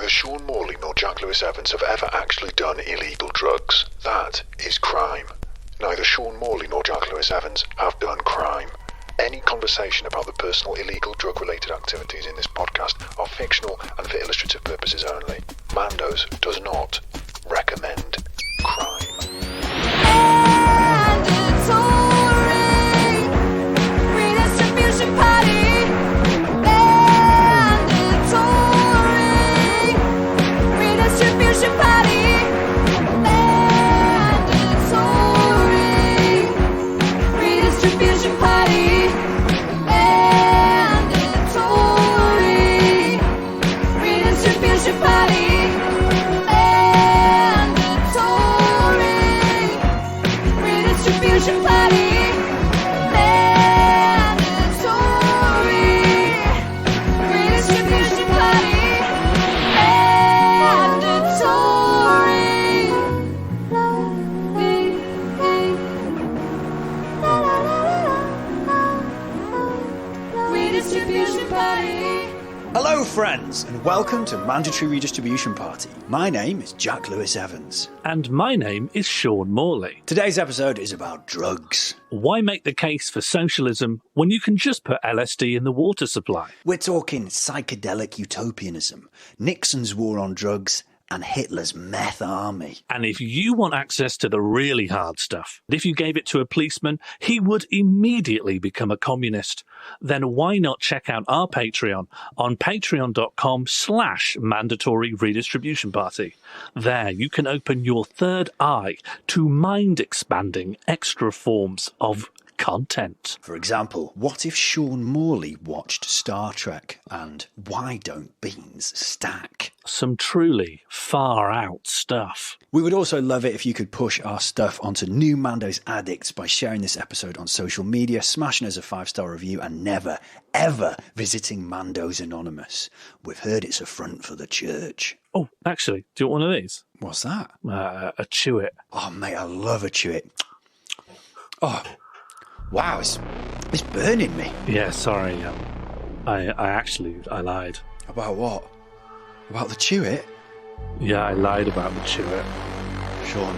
Neither Sean Morley nor Jack Lewis Evans have ever actually done illegal drugs. That is crime. Neither Sean Morley nor Jack Lewis Evans have done crime. Any conversation about the personal illegal drug-related activities in this podcast are fictional and for illustrative purposes only. Mandos does not recommend crime. Mandatory Redistribution Party. Mandatory Redistribution Party. Mandatory Redistribution Party. Mandatory Redistribution Party. Redistribution Party. Mandatory Redistribution Party. Mandatory Redistribution Party. Hello friends, and welcome to Mandatory Redistribution Party. My name is Jack Lewis Evans. And my name is Sean Morley. Today's episode is about drugs. Why make the case for socialism when you can just put LSD in the water supply? We're talking psychedelic utopianism, Nixon's war on drugs, and Hitler's meth army. And if you want access to the really hard stuff, if you gave it to a policeman, he would immediately become a communist. Then why not check out our Patreon on patreon.com/mandatory redistribution party. There you can open your third eye to mind-expanding extra forms of content. For example, what if Sean Morley watched Star Trek, and why don't beans stack? Some truly far-out stuff. We would also love it if you could push our stuff onto new Mando's addicts by sharing this episode on social media, smashing us a 5-star review, and never, ever visiting Mando's Anonymous. We've heard it's a front for the church. Oh, actually, do you want one of these? What's that? A chew it. Oh, mate, I love a chew it. Oh, wow, it's burning me. Yeah, sorry. I lied. About what? About the chew it? Yeah, I lied about the chew it. Sean,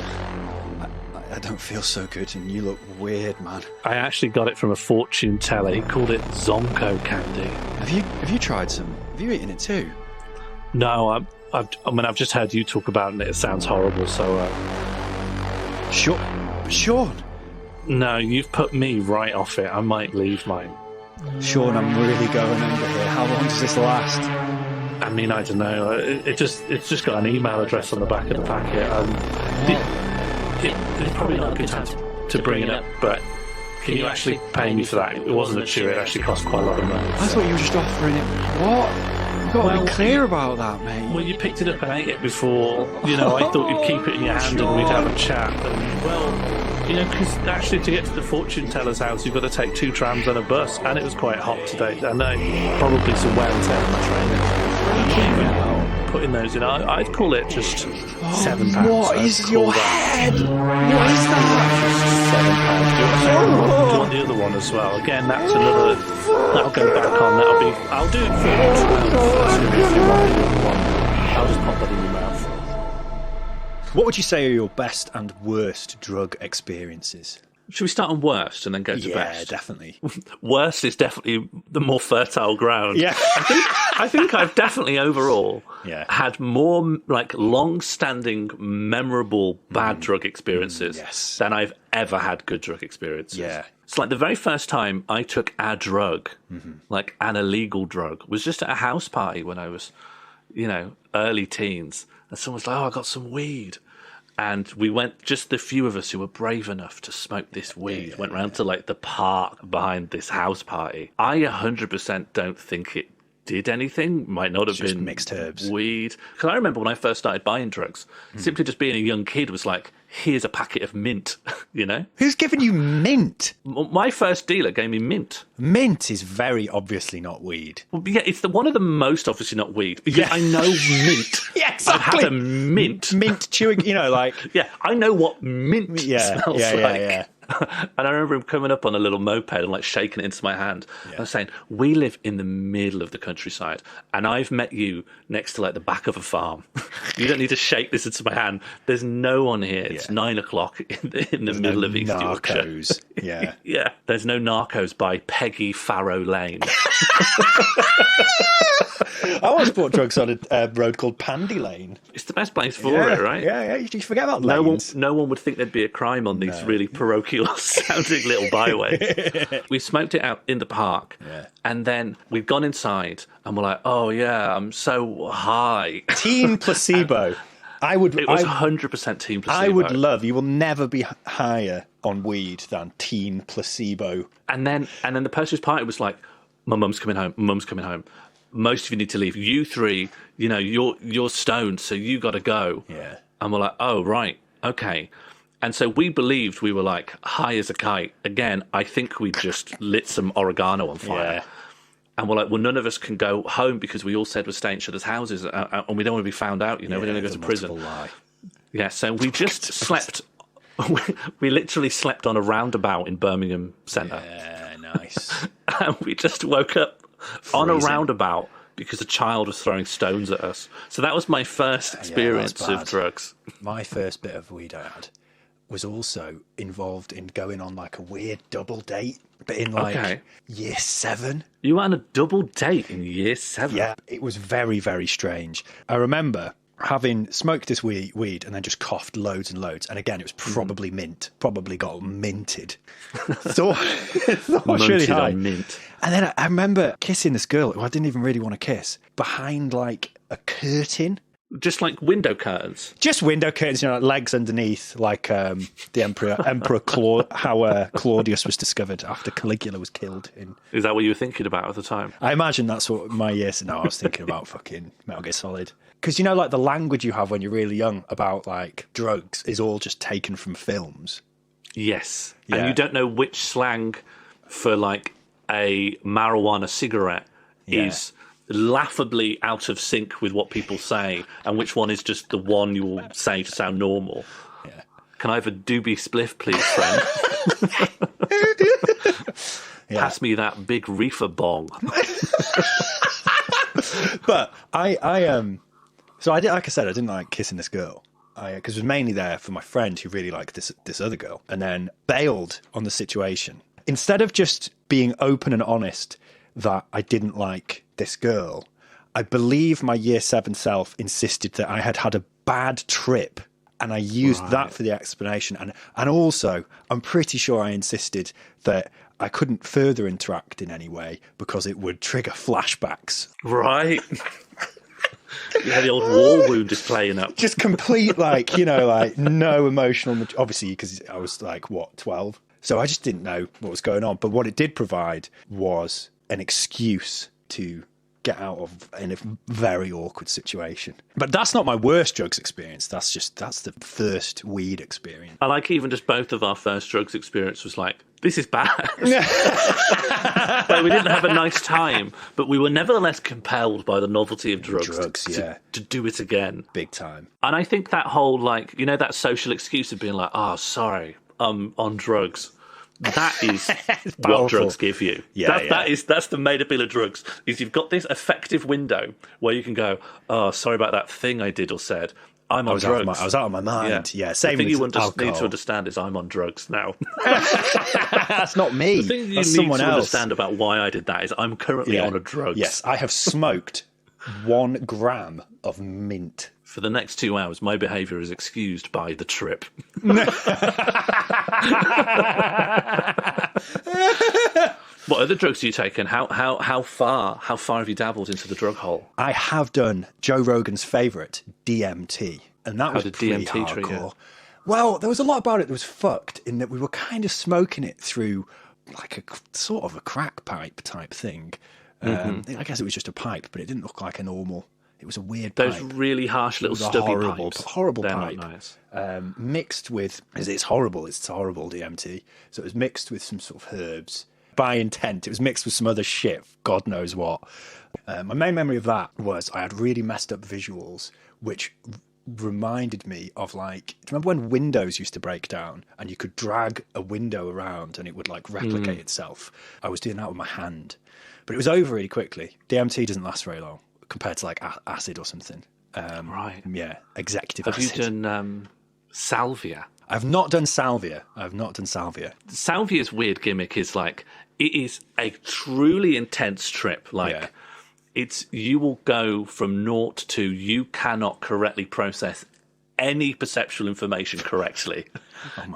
I don't feel so good, and you look weird, man. I actually got it from a fortune teller. He called it Zonko candy. Have you tried some? Have you eaten it too? No, I've just heard you talk about it. It sounds horrible. So, Sean. No, you've put me right off it. I might leave mine. Sean, I'm really going under here. How long does this last? I mean, I don't know. It's just got an email address on the back of the packet. It's probably not a good time to bring it up, but can you actually pay me for that? It wasn't a chew. It actually cost quite a lot of money. I thought you were just offering it. What? You've got to be clear about that, mate. Well, you picked it up and ate it before. I thought you'd keep it in your hand and we'd have a chat. And, well, because actually to get to the fortune teller's house, you've got to take 2 trams and a bus, and it was quite hot today. I know, probably some wear and tear on the train. Putting those in, I'd call it just £7. What is your head? What is that? £7. Do you want the other one as well? Again, that's another. That'll go back on. I'll do it for you. If you want the other one, I'll just pop that in your mouth. What would you say are your best and worst drug experiences? Should we start on worst and then go to best? Yeah, definitely. Worst is definitely the more fertile ground. Yeah. I think I've definitely overall had more long-standing, memorable bad drug experiences than I've ever had good drug experiences. Yeah. It's like the very first time I took a drug, like an illegal drug, was just at a house party when I was, early teens. And someone was like, I got some weed. And we went, just the few of us who were brave enough to smoke this weed, went round to the park behind this house party. I 100% don't think it did anything. Might not have just been mixed herbs. Weed. Because I remember when I first started buying drugs, simply just being a young kid was like, here's a packet of mint, Who's giving you mint? My first dealer gave me mint. Mint is very obviously not weed. Well, yeah, it's one of the most obviously not weed. Because I know mint. Yeah, exactly. I've had a mint. Mint chewing, Yeah, I know what mint smells like. And I remember him coming up on a little moped and like shaking it into my hand. I was saying, we live in the middle of the countryside and I've met you next to like the back of a farm. You don't need to shake this into my hand. There's no one here. It's 9 o'clock in the middle of East Narcos. Yorkshire. Yeah. Yeah. There's no Narcos by Peggy Farrow Lane. I once bought drugs on a road called Pandy Lane. It's the best place for it, right? Yeah, you forget about No lanes. one would think there'd be a crime on these really parochial sounding little byways. We smoked it out in the park, and then we'd gone inside, and we're like, "Oh yeah, I'm so high." Teen placebo. It was 100% teen placebo. I would love. You will never be higher on weed than teen placebo. And then the person whose party was like, "My mum's coming home. Mum's coming home. Most of you need to leave. You three, you're stoned, so you got to go." Yeah. And we're like, "Oh right, okay." And so we believed we were like high as a kite. Again, I think we just lit some oregano on fire. Yeah. And we're like, well, none of us can go home because we all said we're staying at each other's houses and we don't want to be found out, we don't want to go to prison. Lie. Yeah, so we just slept. We literally slept on a roundabout in Birmingham Centre. Yeah, nice. And we just woke up on a roundabout because a child was throwing stones at us. So that was my first experience of drugs. My first bit of weed I had was also involved in going on like a weird double date, but in like year 7. You were on a double date in year 7? Yeah, it was very, very strange. I remember having smoked this weed and then just coughed loads and loads. And again, it was probably mint, probably got minted. Thought really high. On mint. And then I remember kissing this girl who I didn't even really want to kiss behind like a curtain. Just like window curtains? Just window curtains, like legs underneath, like the Emperor Claudius was discovered after Caligula was killed. Is that what you were thinking about at the time? I imagine that's what my years now. I was thinking about fucking Metal Gear Solid. Because like the language you have when you're really young about like drugs is all just taken from films. Yes. Yeah. And you don't know which slang for like a marijuana cigarette is laughably out of sync with what people say and which one is just the one you will say to sound normal. Yeah. Can I have a doobie spliff, please, friend? Pass me that big reefer bong. But so I did, like I said, I didn't like kissing this girl. Because it was mainly there for my friend who really liked this other girl, and then bailed on the situation. Instead of just being open and honest that I didn't like this girl, I believe my year 7 self insisted that I had had a bad trip, and I used that for the explanation. And also, I'm pretty sure I insisted that I couldn't further interact in any way because it would trigger flashbacks. Right. Yeah, the old war wound is playing up. Just complete, like no emotional... Obviously, because I was 12? So I just didn't know what was going on. But what it did provide was an excuse to get out of in a very awkward situation. But that's not my worst drugs experience. That's the first weed experience. I like even just both of our first drugs experience was like, this is bad. Like, we didn't have a nice time, but we were nevertheless compelled by the novelty of drugs to do it again. Big time. And I think that whole, that social excuse of being like, oh, sorry, I'm on drugs. That is what drugs give you. That's the made-up bill of drugs, is you've got this effective window where you can go, oh, sorry about that thing I did or said. I was out of my mind. Yeah, same. The thing you need to understand is I'm on drugs now. That's not me. The thing you That's need someone to else. understand about why I did that is I'm currently on a drug. Yes, I have smoked 1 gram of mint. For the next 2 hours, my behaviour is excused by the trip. What other drugs do you take, and how far have you dabbled into the drug hole? I have done Joe Rogan's favourite, DMT, and that was pretty DMT treat hardcore. you? Well, there was a lot about it that was fucked in that we were kind of smoking it through like a sort of a crack pipe type thing. I guess it was just a pipe, but it didn't look like a normal. It was a weird pipe. Those really harsh little stubby pipes. Horrible They're pipe. not nice. Mixed with, it's horrible DMT. So it was mixed with some sort of herbs. By intent, it was mixed with some other shit, God knows what. My main memory of that was I had really messed up visuals, which reminded me of like, do you remember when Windows used to break down and you could drag a window around and it would like replicate itself? I was doing that with my hand, but it was over really quickly. DMT doesn't last very long compared to like acid or something. Right. Yeah, executive Have acid. you done salvia? I've not done salvia. Salvia's weird gimmick is like, it is a truly intense trip. Like, you will go from naught to you cannot correctly process any perceptual information correctly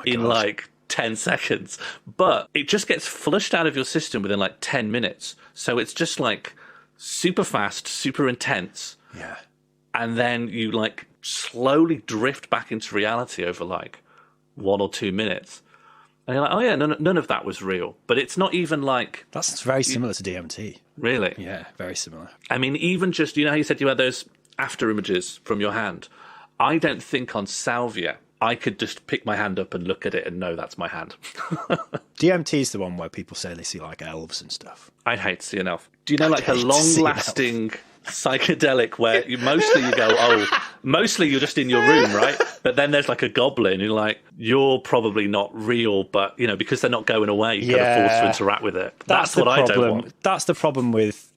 in like 10 seconds. But it just gets flushed out of your system within like 10 minutes. So it's just like super fast, super intense. Yeah. And then you like slowly drift back into reality over like 1 or 2 minutes. And you're like, oh yeah, none of that was real. But it's not even like... That's very similar to DMT. Really? Yeah, very similar. I mean, even just, you know how you said you had those after images from your hand? I don't think on salvia I could just pick my hand up and look at it and know that's my hand. DMT is the one where people say they see like elves and stuff. I'd hate to see an elf. Do you know like a long-lasting psychedelic where mostly you go, mostly you're just in your room, right? But then there's like a goblin and you're like, you're probably not real, but, you know, because they're not going away, you're kind of forced to interact with it. That's what I don't want. That's the problem with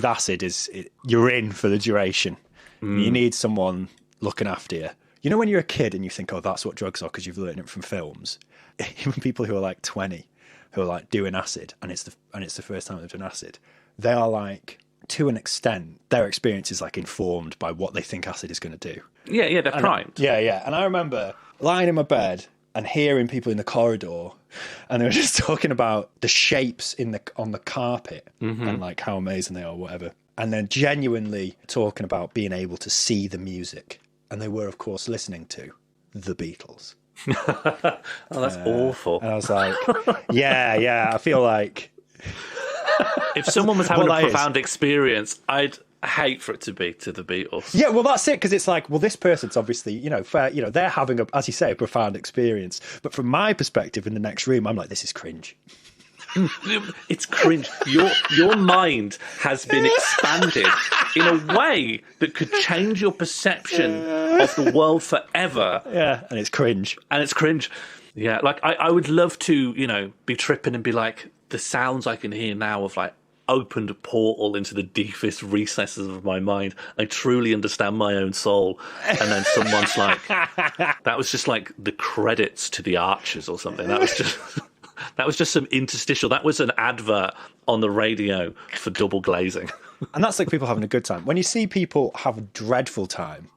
acid is you're in for the duration. You need someone looking after you. You know when you're a kid and you think, oh, that's what drugs are because you've learned it from films? Even people who are like 20 who are like doing acid and it's the first time they've done acid, they are like, to an extent, their experience is like informed by what they think acid is going to do. Yeah, they're primed. Yeah. And I remember lying in my bed and hearing people in the corridor and they were just talking about the shapes on the carpet and like how amazing they are or whatever. And then genuinely talking about being able to see the music. And they were, of course, listening to the Beatles. Oh, that's awful. And I was like, yeah, I feel like... If someone was having a profound experience, I'd hate for it to be to the Beatles. Yeah, well, that's it, because it's like, well, this person's obviously, they're having, as you say, a profound experience. But from my perspective in the next room, I'm like, this is cringe. It's cringe. Your mind has been expanded in a way that could change your perception of the world forever. Yeah, and it's cringe. Yeah, like I would love to, be tripping and be like, the sounds I can hear now of like opened a portal into the deepest recesses of my mind. I truly understand my own soul. And then someone's like, that was just like the credits to the Archers or something. That was just some interstitial. That was an advert on the radio for double glazing. And that's like people having a good time. When you see people have a dreadful time,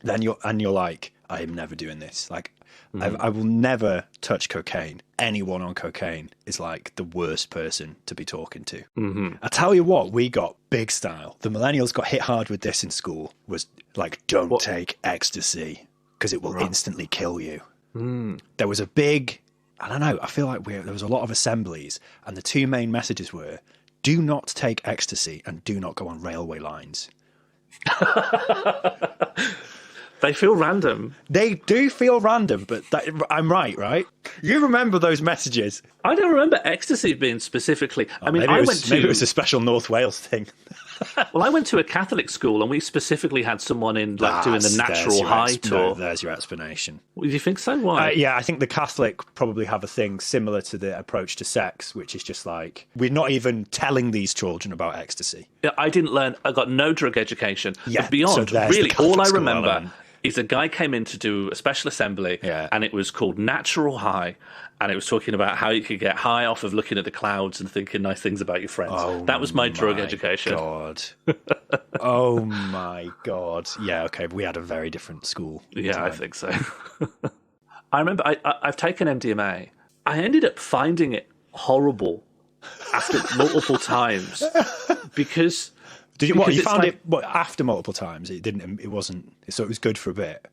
then you're like, I am never doing this. Like, I will never touch cocaine. Anyone on cocaine is like the worst person to be talking to. I tell you what, we got big style. The millennials got hit hard with this in school. Was like, don't take ecstasy because it will instantly kill you. There was a big, I don't know, I feel like there was a lot of assemblies and the two main messages were, do not take ecstasy and do not go on railway lines. They feel random. They do feel random, but I'm right? You remember those messages. I don't remember ecstasy being specifically... Maybe it was a special North Wales thing. Well, I went to a Catholic school and we specifically had someone in like doing the natural high tour. There's your explanation. Do you think so? Why? Yeah, I think the Catholic probably have a thing similar to the approach to sex, which is just like, we're not even telling these children about ecstasy. Yeah, I didn't learn. I got no drug education. Yeah, but beyond, so really, all I school remember element. is a guy came in to do a special assembly and it was called Natural High. And it was talking about how you could get high off of looking at the clouds and thinking nice things about your friends. That was my drug education. Oh my God. Yeah, okay. We had a very different school. Yeah, I think so. I remember I've taken MDMA. I ended up finding it horrible after multiple times because... You found it after multiple times? It wasn't, so it was good for a bit.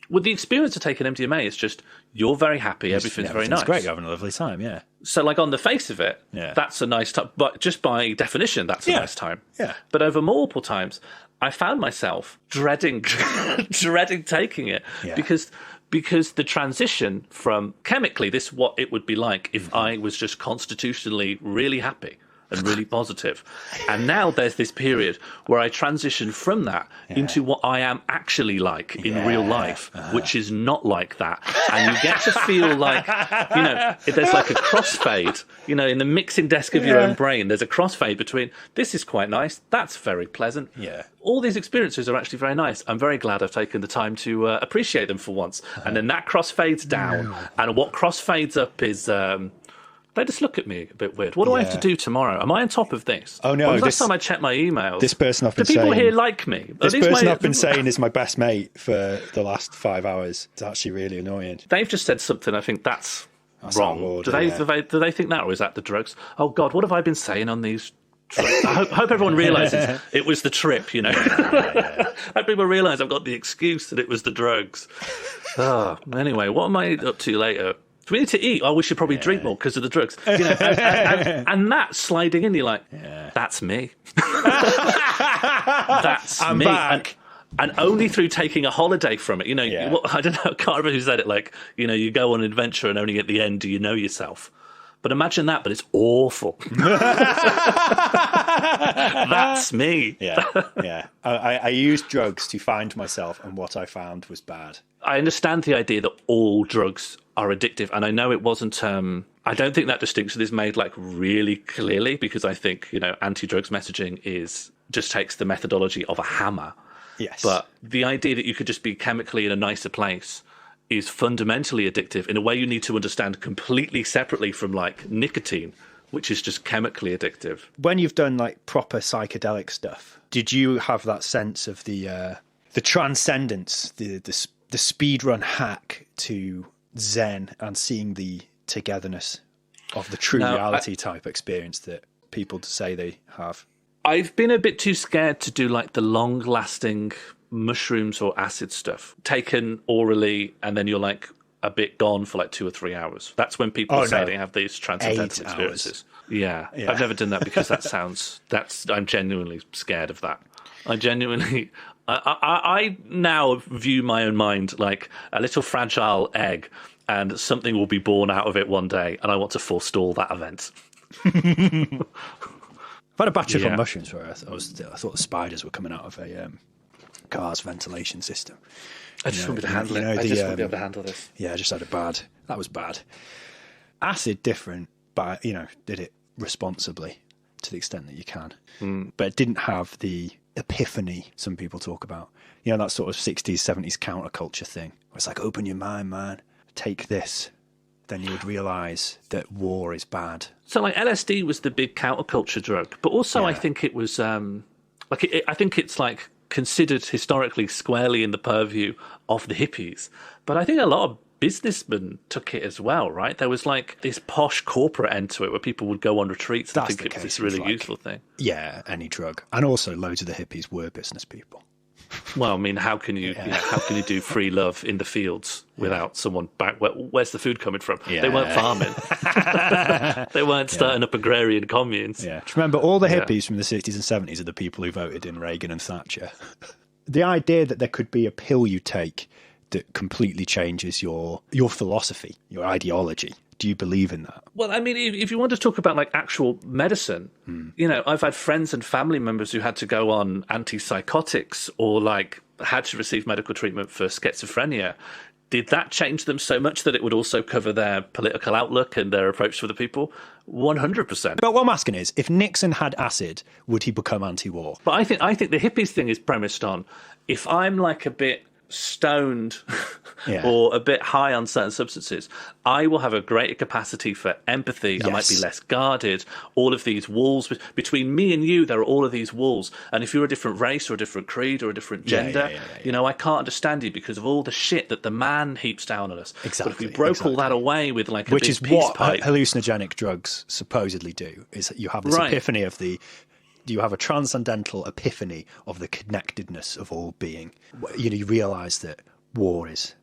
Well, the experience of taking MDMA is just, you're very happy, everything's very nice. It's great, you're having a lovely time, yeah. So, like, on the face of it, that's a nice time. But just by definition, that's a nice time. Yeah. But over multiple times, I found myself dreading taking it. Yeah. Because the transition from, chemically, this is what it would be like if I was just constitutionally really happy. and really positive. And now there's this period where I transition from that into what I am actually like in real life, which is not like that. And you get to feel like, there's like a crossfade, in the mixing desk of your own brain, there's a crossfade between this is quite nice, that's very pleasant. Yeah. All these experiences are actually very nice. I'm very glad I've taken the time to appreciate them for once. And then that crossfades down. And what crossfades up is... they just look at me a bit weird. What do I have to do tomorrow? Am I on top of this? Oh, no. When was the last time I checked my emails? This person I've been saying... Do people saying, here like me? This person I've been saying is my best mate for the last 5 hours. It's actually really annoying. They've just said something. I think that's wrong. Order, do they think that, or is that the drugs? Oh, God, what have I been saying on these trips? I hope everyone realises it was the trip, I hope people realise I've got the excuse that it was the drugs. Anyway, what am I up to later? Do we need to eat? Oh, we should probably drink more because of the drugs. And that sliding in, you're like, that's me. That's I'm me. back. And only through taking a holiday from it. I don't know, I can't remember who said it. Like, you go on an adventure and only at the end do you know yourself. But imagine that, but it's awful. That's me. Yeah. I used drugs to find myself, and what I found was bad. I understand the idea that all drugs are addictive, and I know it wasn't... I don't think that distinction is made like really clearly, because I think, anti-drugs messaging just takes the methodology of a hammer. Yes. But the idea that you could just be chemically in a nicer place is fundamentally addictive in a way you need to understand completely separately from like nicotine, which is just chemically addictive. When you've done like proper psychedelic stuff, did you have that sense of the transcendence, the speedrun hack to Zen and seeing the togetherness of the true reality type experience that people say they have? I've been a bit too scared to do like the long-lasting mushrooms or acid stuff taken orally, and then you're like a bit gone for like 2 or 3 hours. That's when people say they have these transcendental experiences. Yeah, I've never done that because I'm genuinely scared of that. I now view my own mind like a little fragile egg, and something will be born out of it one day, and I want to forestall that event. I've had a batch of mushrooms where I thought the spiders were coming out of a car's ventilation system. I just wouldn't be able to handle it. I just wouldn't be able to handle this. Yeah, I just had that was bad. Acid, different, but, did it responsibly to the extent that you can. But it didn't have the epiphany some people talk about. That sort of 60s, 70s counterculture thing. Where it's like, open your mind, man. Take this. Then you would realise that war is bad. So, like, LSD was the big counterculture drug, but also I think it was I think it's like considered historically squarely in the purview of the hippies. But I think a lot of businessmen took it as well, right? There was like this posh corporate end to it where people would go on retreats and think it was this really useful thing. Yeah, any drug. And also loads of the hippies were business people. Well, I mean, how can you do free love in the fields without someone back? Where's the food coming from? They weren't farming. They weren't starting up agrarian communes. Yeah. Remember, all the hippies from the 60s and 70s are the people who voted in Reagan and Thatcher. The idea that there could be a pill you take that completely changes your philosophy, your ideology. Do you believe in that? Well, I mean, if you want to talk about like actual medicine, I've had friends and family members who had to go on antipsychotics or like had to receive medical treatment for schizophrenia. Did that change them so much that it would also cover their political outlook and their approach to the people? 100%. But what I'm asking is, if Nixon had acid, would he become anti-war? But I think the hippies thing is premised on, if I'm like a bit stoned or a bit high on certain substances, I will have a greater capacity for empathy. I might be less guarded. All of these walls between me and you, there are all of these walls. And if you're a different race or a different creed or a different gender, I can't understand you because of all the shit that the man heaps down on us. Exactly. But if we broke all that away with like a which big is peace what pipe, hallucinogenic drugs supposedly do, is that you have this epiphany of you have a transcendental epiphany of the connectedness of all being. You realise that war is,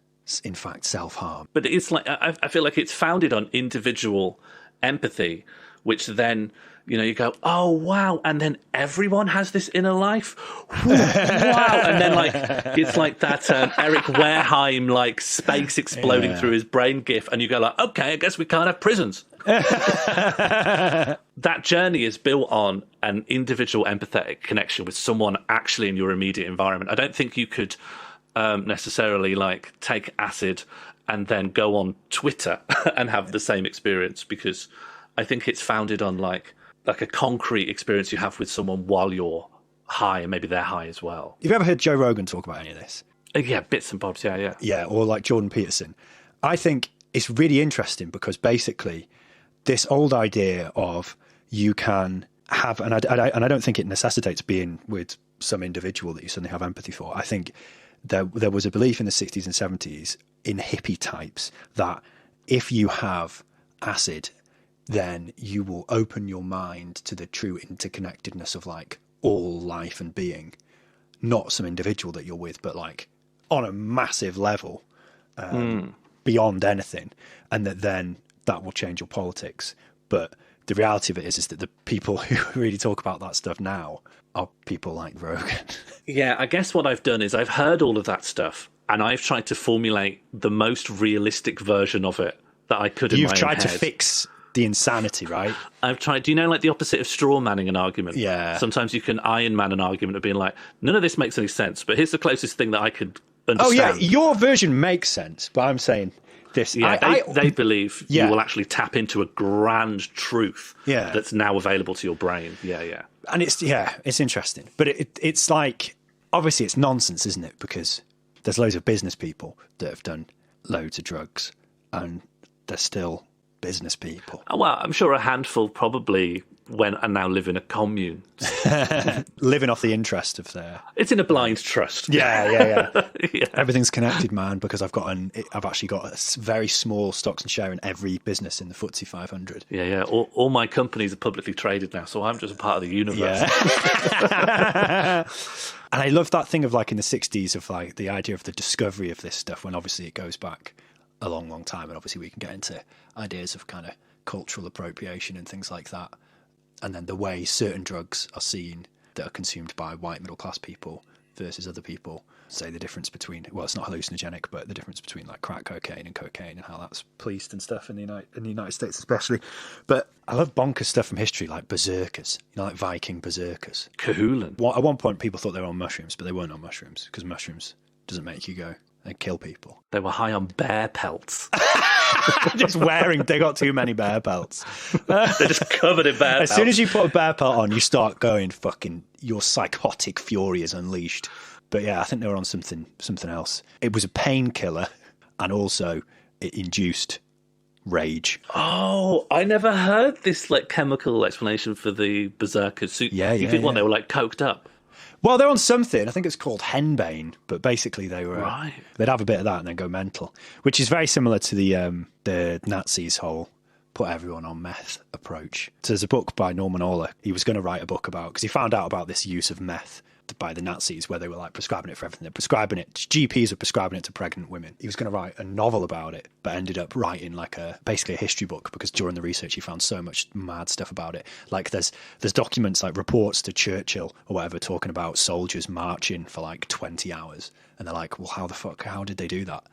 in fact, self-harm. But it's like, I feel like it's founded on individual empathy, which then, you go, oh, wow, and then everyone has this inner life? Wow. And then, like, it's like that Eric Wareheim, like, space exploding through his brain gif, and you go like, okay, I guess we can't have prisons. That journey is built on an individual empathetic connection with someone actually in your immediate environment. I don't think you could necessarily like take acid and then go on Twitter and have the same experience, because I think it's founded on like a concrete experience you have with someone while you're high, and maybe they're high as well. Have you ever heard Joe Rogan talk about any of this? Yeah, bits and bobs, yeah. Yeah, or like Jordan Peterson. I think it's really interesting because basically this old idea of you can have, and I don't think it necessitates being with some individual that you suddenly have empathy for. I think there was a belief in the 60s and 70s in hippie types that if you have acid, then you will open your mind to the true interconnectedness of like all life and being, not some individual that you're with, but like on a massive level, beyond anything, and then that will change your politics. But the reality of it is that the people who really talk about that stuff now are people like Rogan. Yeah, I guess what I've done is I've heard all of that stuff, and I've tried to formulate the most realistic version of it that I could in my own head. You've tried to fix the insanity, right? I've tried. Do you know, like the opposite of straw manning an argument? Yeah. Sometimes you can Iron Man an argument of being like, none of this makes any sense, but here's the closest thing that I could understand. Oh yeah, your version makes sense, but I'm saying this. Yeah, they believe Yeah. you will actually tap into a grand truth Yeah. that's now available to your brain. Yeah. And it's interesting, but it's like, obviously it's nonsense, isn't it? Because there's loads of business people that have done loads of drugs, and they're still business people. Oh, well, I'm sure a handful probably went and now live in a commune. Living off the interest of their... It's in a blind trust. Yeah. Yeah. Everything's connected, man, because I've actually got a very small stocks and share in every business in the FTSE 500. Yeah. All my companies are publicly traded now, so I'm just a part of the universe. Yeah. And I love that thing of like in the 60s of like the idea of the discovery of this stuff, when obviously it goes back a long, long time, and obviously we can get into ideas of kind of cultural appropriation and things like that. And then the way certain drugs are seen that are consumed by white middle class people versus other people. Say the difference between, well, it's not hallucinogenic, but the difference between like crack cocaine and cocaine and how that's policed and stuff in the United States especially. But I love bonkers stuff from history, like berserkers, like Viking berserkers. Cahoolan. At one point people thought they were on mushrooms, but they weren't on mushrooms, because mushrooms doesn't make you go and kill people. They were high on bear pelts. They got too many bear pelts. They're just covered in bear pelts. As soon as you put a bear pelt on, you start going fucking, your psychotic fury is unleashed. But yeah, I think they were on something else. It was a painkiller, and also it induced rage. Oh, I never heard this like chemical explanation for the berserkers. So you think they were like coked up? Well, they're on something. I think it's called henbane, but basically they were they'd have a bit of that and then go mental, which is very similar to the Nazis' whole put everyone on meth approach. So there's a book by Norman Ohler. He was going to write a book about, because he found out about this use of meth by the Nazis, where they were like prescribing it for everything. They're prescribing it, GPs are prescribing it to pregnant women. He was going to write a novel about it, but ended up writing like basically a history book, because during the research he found so much mad stuff about it. Like there's documents, like reports to Churchill or whatever, talking about soldiers marching for like 20 hours. And they're like, well, how did they do that?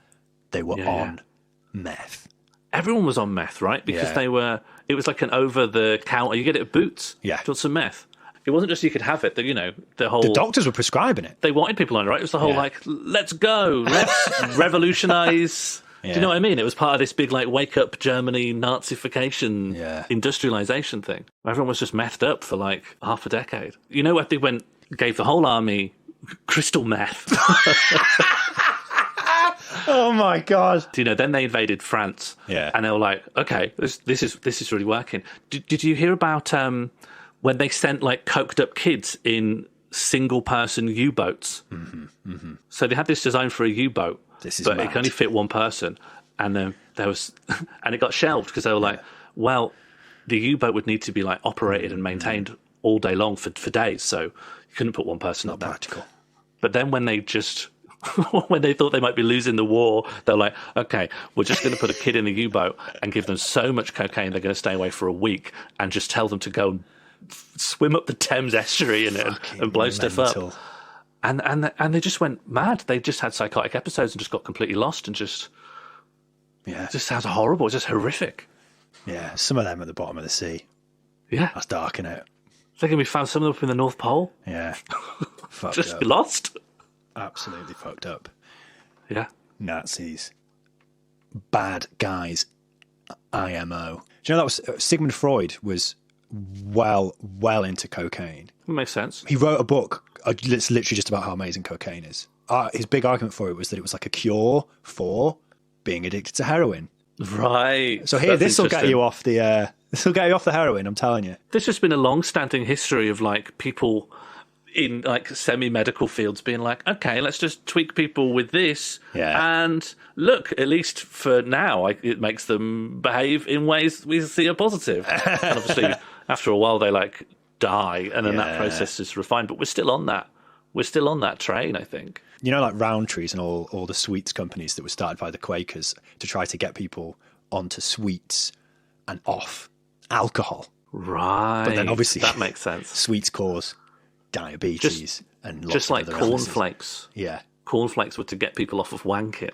They were on meth. Everyone was on meth, right? Because it was like an over-the-counter. You get it at Boots. Yeah. Do you want some meth? It wasn't just you could have it. The doctors were prescribing it. They wanted people on it, right? It was the whole like, let's go, let's revolutionise. Yeah. Do you know what I mean? It was part of this big like wake up Germany Nazification, industrialisation thing. Everyone was just methed up for like half a decade. You know what they gave the whole army crystal meth. Oh my god! Then they invaded France. Yeah, and they were like, okay, this is really working. Did you hear about when they sent like coked up kids in single person U-boats? Mm-hmm. So they had this design for a U-boat, but it can only fit one person, and and it got shelved because they were like, well, the U-boat would need to be like operated and maintained all day long for days, so you couldn't put one person up there. Practical. But then when they when they thought they might be losing the war, they're like, okay, we're just going to put a kid in the U-boat and give them so much cocaine they're going to stay away for a week, and just tell them to go and swim up the Thames estuary in it and blow stuff up. And they just went mad. They just had psychotic episodes and just got completely lost, and just sounds horrible. It's just horrific. Yeah, some of them at the bottom of the sea. Yeah. That's dark, innit? Thinking we found some of them up in the North Pole. Yeah. Fucked Just up. lost. Absolutely fucked up. Yeah. Nazis. Bad guys. IMO. Do you know that was Sigmund Freud was well into cocaine. Makes sense. He wrote a book. It's literally just about how amazing cocaine is. His big argument for it was that it was like a cure for being addicted to heroin. Right. So here, this will get you off the. This will get you off the heroin. I'm telling you. There's just been a long-standing history of like people in like semi-medical fields being like, okay, let's just tweak people with this, and look, at least for now, it makes them behave in ways we see are positive. And obviously, after a while, they like die, and then that process is refined. But we're still on that. We're still on that train, I think. You know, like Roundtrees and all the sweets companies that were started by the Quakers to try to get people onto sweets and off alcohol. Right. But then obviously that makes sense. Sweets cause diabetes and lots just of like other cornflakes. Yeah. Cornflakes were to get people off of wanking.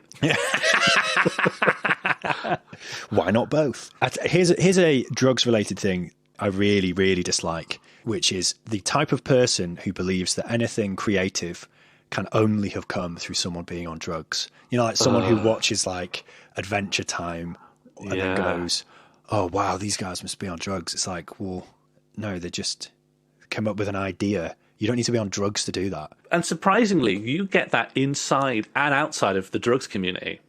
Why not both? Here's a drugs-related thing I really, really dislike, which is the type of person who believes that anything creative can only have come through someone being on drugs. You know, like someone who watches like Adventure Time and then goes, oh, wow, these guys must be on drugs. It's like, well, no, they just came up with an idea. You don't need to be on drugs to do that. And surprisingly, you get that inside and outside of the drugs community.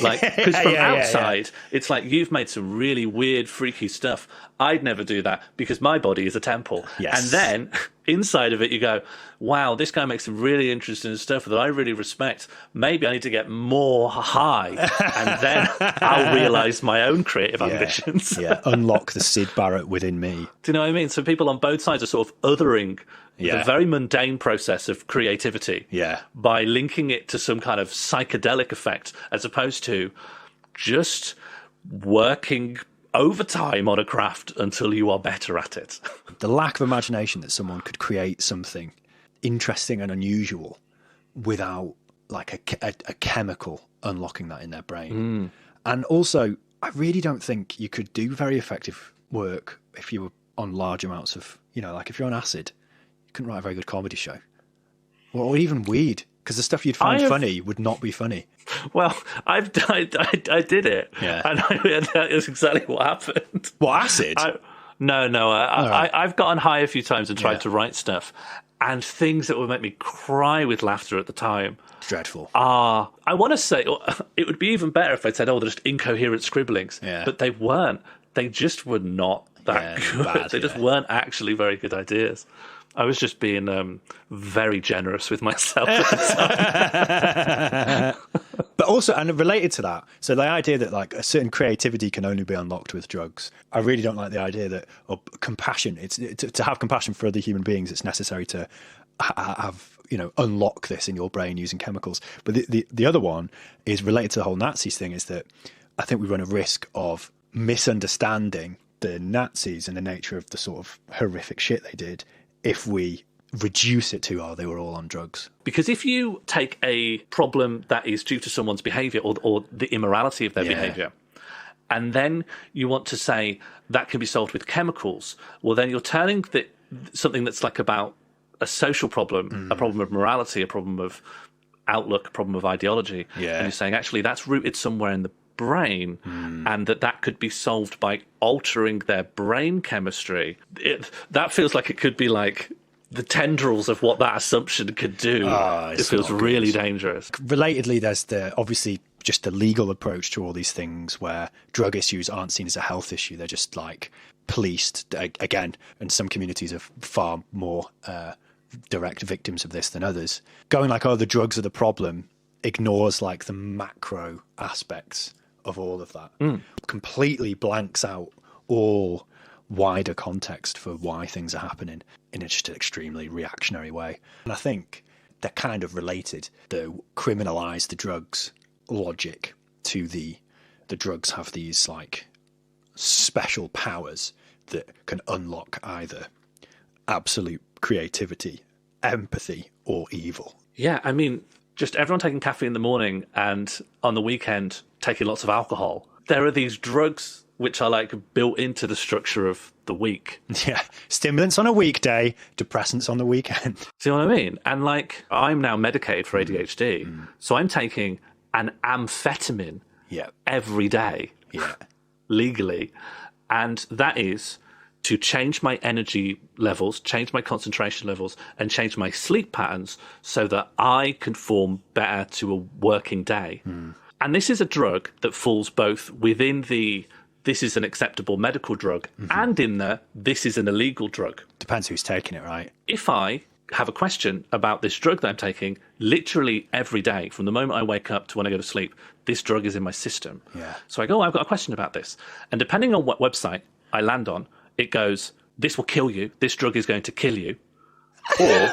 Like, because from outside, it's like you've made some really weird, freaky stuff. I'd never do that because my body is a temple. Yes. And then inside of it, you go, wow, this guy makes some really interesting stuff that I really respect. Maybe I need to get more high, and then I'll realise my own creative ambitions. Unlock the Sid Barrett within me. Do you know what I mean? So people on both sides are sort of othering the very mundane process of creativity by linking it to some kind of psychedelic effect as opposed to just working overtime on a craft until you are better at it. The lack of imagination that someone could create something interesting and unusual without like a chemical unlocking that in their brain. And also, I really don't think you could do very effective work if you were on large amounts of, you know, like if you're on acid, you couldn't write a very good comedy show. Or even weed, because the stuff you'd find funny would not be funny. Well, I did it. Yeah. And that is exactly what happened. What, acid? No. I've gotten high a few times and tried to write stuff. And things that would make me cry with laughter at the time. Dreadful. I want to say, it would be even better if I said, they're just incoherent scribblings. Yeah. But they weren't. They just were not that good. Bad, they just weren't actually very good ideas. I was just being very generous with myself at the time. But also, and related to that, so the idea that like a certain creativity can only be unlocked with drugs. I really don't like the idea that compassion. It's to have compassion for other human beings. It's necessary to have, you know, unlock this in your brain using chemicals. But the other one is related to the whole Nazis thing. Is that I think we run a risk of misunderstanding the Nazis and the nature of the sort of horrific shit they did if we reduce it to, they were all on drugs. Because if you take a problem that is due to someone's behaviour or the immorality of their behaviour, and then you want to say that can be solved with chemicals, well, then you're turning something that's like about a social problem, a problem of morality, a problem of outlook, a problem of ideology, and you're saying, actually, that's rooted somewhere in the brain, and that could be solved by altering their brain chemistry. That feels like it could be like the tendrils of what that assumption could do. It feels really dangerous. Relatedly, there's obviously just the legal approach to all these things where drug issues aren't seen as a health issue. They're just like policed again, and some communities are far more direct victims of this than others. Going like, the drugs are the problem ignores like the macro aspects of all of that. Completely blanks out all wider context for why things are happening in just an extremely reactionary way. And I think they're kind of related. The criminalize the drugs logic to the drugs have these like special powers that can unlock either absolute creativity, empathy, or evil. Yeah, I mean, just everyone taking caffeine in the morning and on the weekend taking lots of alcohol. There are these drugs which are like built into the structure of the week. Yeah. Stimulants on a weekday, depressants on the weekend. See what I mean? And like, I'm now medicated for ADHD, so I'm taking an amphetamine every day, legally. And that is to change my energy levels, change my concentration levels, and change my sleep patterns so that I can form better to a working day. And this is a drug that falls both within the this is an acceptable medical drug and in the this is an illegal drug. Depends who's taking it, right? If I have a question about this drug that I'm taking, literally every day, from the moment I wake up to when I go to sleep, this drug is in my system. So I go, I've got a question about this. And depending on what website I land on, it goes, this will kill you, this drug is going to kill you, or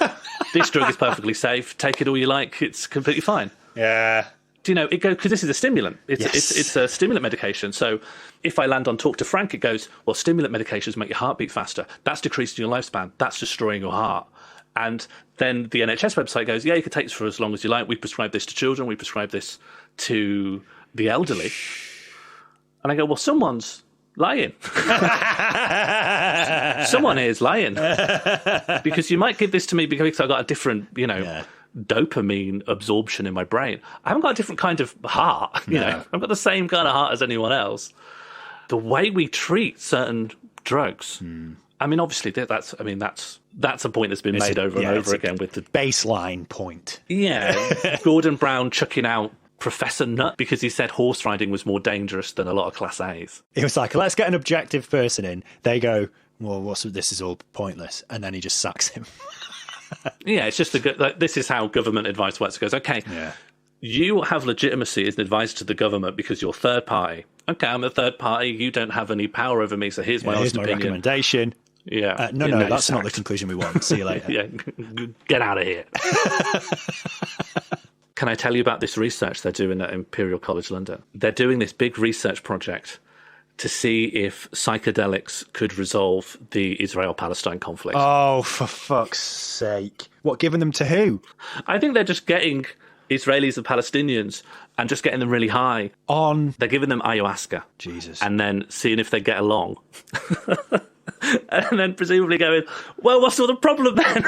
this drug is perfectly safe, take it all you like, it's completely fine. Yeah. Do you know, it goes, because this is a stimulant. It's a stimulant medication. So if I land on Talk to Frank, it goes, well, stimulant medications make your heart beat faster. That's decreasing your lifespan. That's destroying your heart. And then the NHS website goes, yeah, you can take this for as long as you like. We prescribe this to children. We prescribe this to the elderly. And I go, well, someone's lying. Someone here is lying. Because you might give this to me because I've got a different, dopamine absorption in my brain. I haven't got a different kind of heart, you know. I've got the same kind of heart as anyone else. The way we treat certain drugs, I mean, obviously that's a point that's been made over and over again with the baseline point. Yeah, Gordon Brown chucking out Professor Nutt because he said horse riding was more dangerous than a lot of Class A's. It was like, let's get an objective person in. They go, well, this is all pointless, and then he just sacks him. Yeah, it's just this is how government advice works. It goes, okay, you have legitimacy as an advisor to the government because you're third party. Okay, I'm a third party. You don't have any power over me, so here's my honest opinion. Recommendation. Yeah. No, that's not the conclusion we want. See you later. Yeah, get out of here. Can I tell you about this research they're doing at Imperial College London? They're doing this big research project to see if psychedelics could resolve the Israel-Palestine conflict. Oh, for fuck's sake. What, giving them to who? I think they're just getting Israelis and Palestinians and just getting them really high. They're giving them ayahuasca. Jesus. And then seeing if they get along. And then presumably going, well, what's the problem then?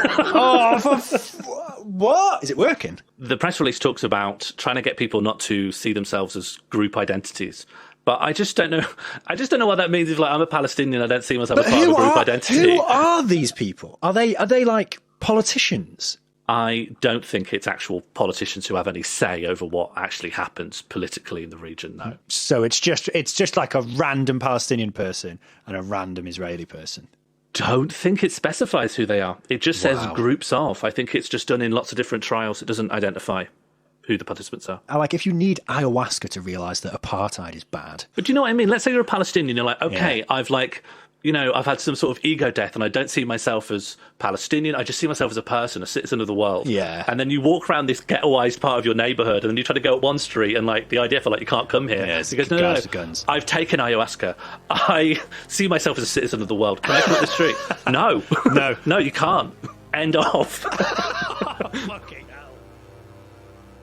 What? Is it working? The press release talks about trying to get people not to see themselves as group identities. But I just don't know. I just don't know what that means. If I'm a Palestinian, I don't see myself as part of a group identity. Who are these people? Are they like politicians? I don't think it's actual politicians who have any say over what actually happens politically in the region. No. So it's just like a random Palestinian person and a random Israeli person. Don't think it specifies who they are. It just says groups of. I think it's just done in lots of different trials. It doesn't identify who the participants are. Like, if you need ayahuasca to realise that apartheid is bad. But do you know what I mean? Let's say you're a Palestinian, you're like, okay, I've had some sort of ego death and I don't see myself as Palestinian. I just see myself as a person, a citizen of the world. Yeah. And then you walk around this ghettoised part of your neighbourhood and then you try to go up one street and like the IDF are like, you can't come here. Yeah, he goes, no. Guns. I've taken ayahuasca. I see myself as a citizen of the world. Can I come up the street? No. No, you can't. End of. Fucking hell.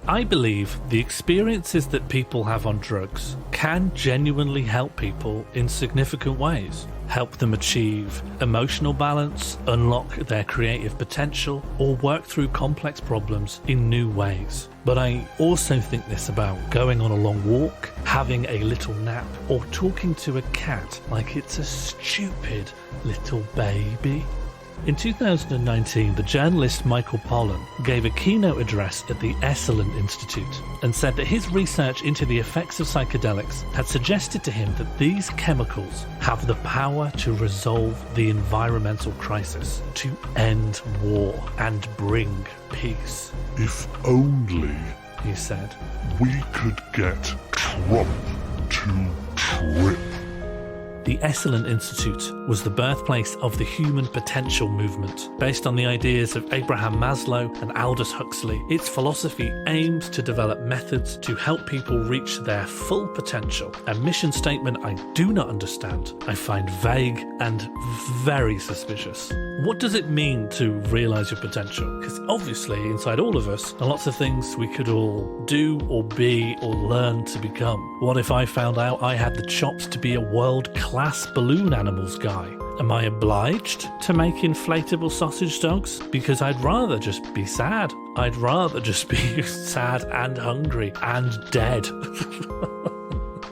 I believe the experiences that people have on drugs can genuinely help people in significant ways. Help them achieve emotional balance, unlock their creative potential, or work through complex problems in new ways. But I also think this about going on a long walk, having a little nap, or talking to a cat like it's a stupid little baby. In 2019, the journalist Michael Pollan gave a keynote address at the Esalen Institute and said that his research into the effects of psychedelics had suggested to him that these chemicals have the power to resolve the environmental crisis, to end war and bring peace. If only, he said, we could get Trump to trip. The Esalen Institute was the birthplace of the human potential movement. Based on the ideas of Abraham Maslow and Aldous Huxley, its philosophy aims to develop methods to help people reach their full potential. A mission statement I do not understand, I find vague and very suspicious. What does it mean to realise your potential? Because obviously inside all of us are lots of things we could all do or be or learn to become. What if I found out I had the chops to be a world-class balloon animals guy? Am I obliged to make inflatable sausage dogs? Because I'd rather just be sad. I'd rather just be sad and hungry and dead.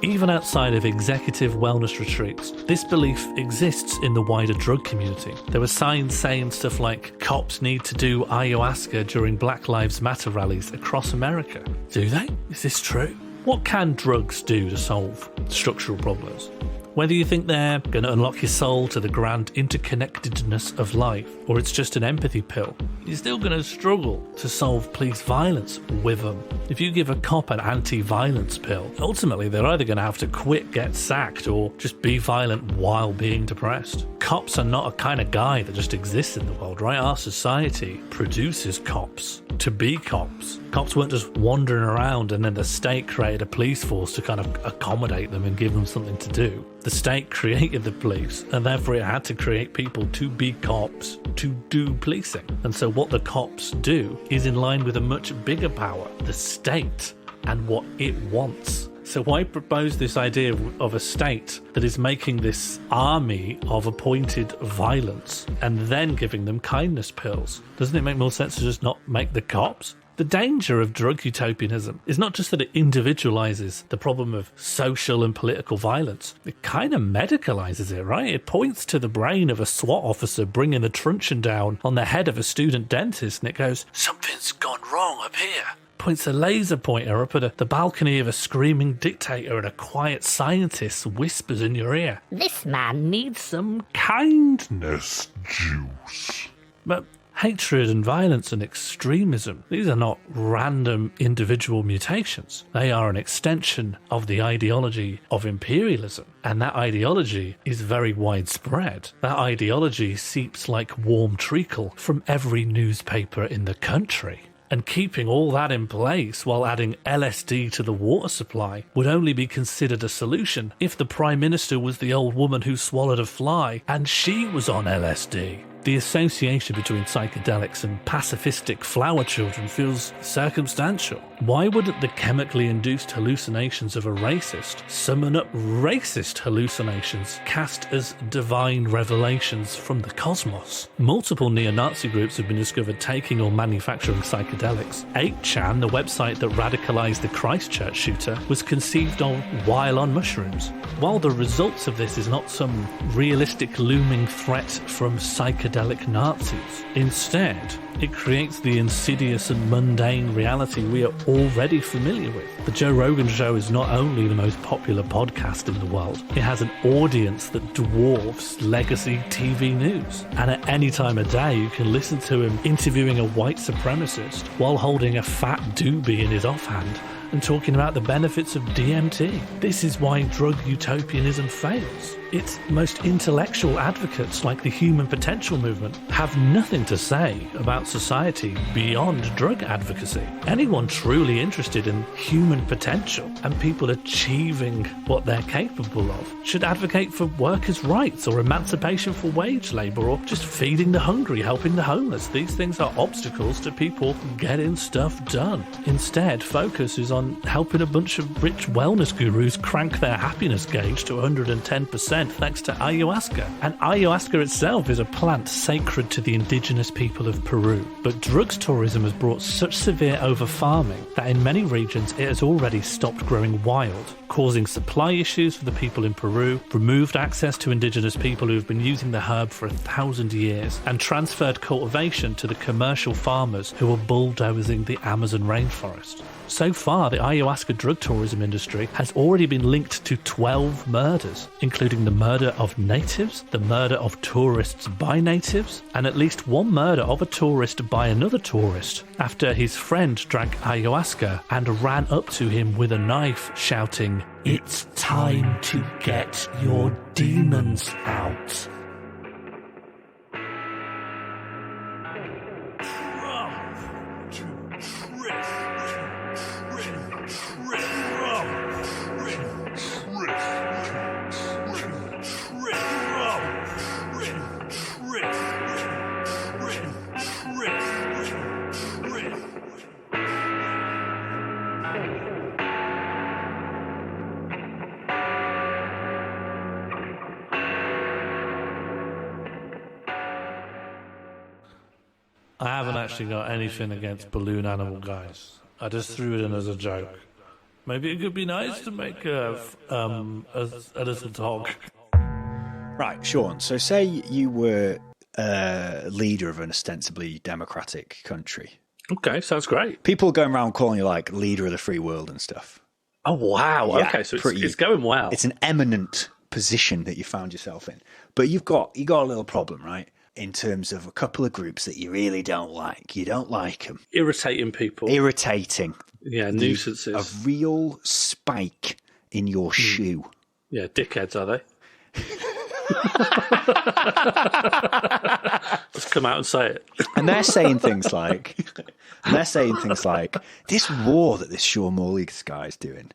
Even outside of executive wellness retreats, this belief exists in the wider drug community. There were signs saying stuff like, cops need to do ayahuasca during Black Lives Matter rallies across America. Do they? Is this true? What can drugs do to solve structural problems? Whether you think they're going to unlock your soul to the grand interconnectedness of life, or it's just an empathy pill, you're still going to struggle to solve police violence with them. If you give a cop an anti-violence pill, ultimately they're either going to have to quit, get sacked, or just be violent while being depressed. Cops are not a kind of guy that just exists in the world, right? Our society produces cops to be cops. Cops weren't just wandering around and then the state created a police force to kind of accommodate them and give them something to do. The state created the police, and therefore it had to create people to be cops, to do policing. And so what the cops do is in line with a much bigger power, the state, and what it wants. So why propose this idea of a state that is making this army of appointed violence and then giving them kindness pills? Doesn't it make more sense to just not make the cops? The danger of drug utopianism is not just that it individualizes the problem of social and political violence, it kind of medicalizes it, right? It points to the brain of a SWAT officer bringing the truncheon down on the head of a student dentist, and it goes, something's gone wrong up here. Points a laser pointer up at the balcony of a screaming dictator, and a quiet scientist whispers in your ear, this man needs some kindness juice. But hatred and violence and extremism, these are not random individual mutations. They are an extension of the ideology of imperialism. And that ideology is very widespread. That ideology seeps like warm treacle from every newspaper in the country. And keeping all that in place while adding LSD to the water supply would only be considered a solution if the Prime Minister was the old woman who swallowed a fly and she was on LSD. The association between psychedelics and pacifistic flower children feels circumstantial. Why wouldn't the chemically induced hallucinations of a racist summon up racist hallucinations cast as divine revelations from the cosmos? Multiple neo-Nazi groups have been discovered taking or manufacturing psychedelics. 8chan, the website that radicalized the Christchurch shooter, was conceived of while on mushrooms. While the results of this is not some realistic looming threat from psychedelic Nazis, instead, it creates the insidious and mundane reality we are already familiar with. The Joe Rogan Show is not only the most popular podcast in the world, it has an audience that dwarfs legacy TV news. And at any time of day, you can listen to him interviewing a white supremacist while holding a fat doobie in his offhand and talking about the benefits of DMT. This is why drug utopianism fails. Its most intellectual advocates, like the human potential movement, have nothing to say about society beyond drug advocacy. Anyone truly interested in human potential and people achieving what they're capable of should advocate for workers' rights or emancipation for wage labour or just feeding the hungry, helping the homeless. These things are obstacles to people getting stuff done. Instead, focus is on helping a bunch of rich wellness gurus crank their happiness gauge to 110% thanks to ayahuasca. And ayahuasca itself is a plant sacred to the indigenous people of Peru. But drugs tourism has brought such severe over-farming that in many regions it has already stopped growing wild, causing supply issues for the people in Peru, removed access to indigenous people who have been using the herb for 1,000 years, and transferred cultivation to the commercial farmers who are bulldozing the Amazon rainforest. So far, the ayahuasca drug tourism industry has already been linked to 12 murders, including the murder of natives, the murder of tourists by natives, and at least one murder of a tourist by another tourist after his friend drank ayahuasca and ran up to him with a knife, shouting, "It's time to get your demons out." I haven't actually got anything against balloon animal guys. I just threw it in as a joke. Maybe it could be nice to make a little dog. Right, Sean, so say you were leader of an ostensibly democratic country. Okay, sounds great. People going around calling you like leader of the free world and stuff. Oh, wow. Yeah, okay, so it's going well. It's an eminent position that you found yourself in. But you got a little problem, right? In terms of a couple of groups that you really don't like. You don't like them. Irritating people. Irritating. Yeah, nuisances. A real spike in your shoe. Yeah, dickheads, are they? Let's come out and say it. And they're saying things like, this war that this Sean Morley guy's doing.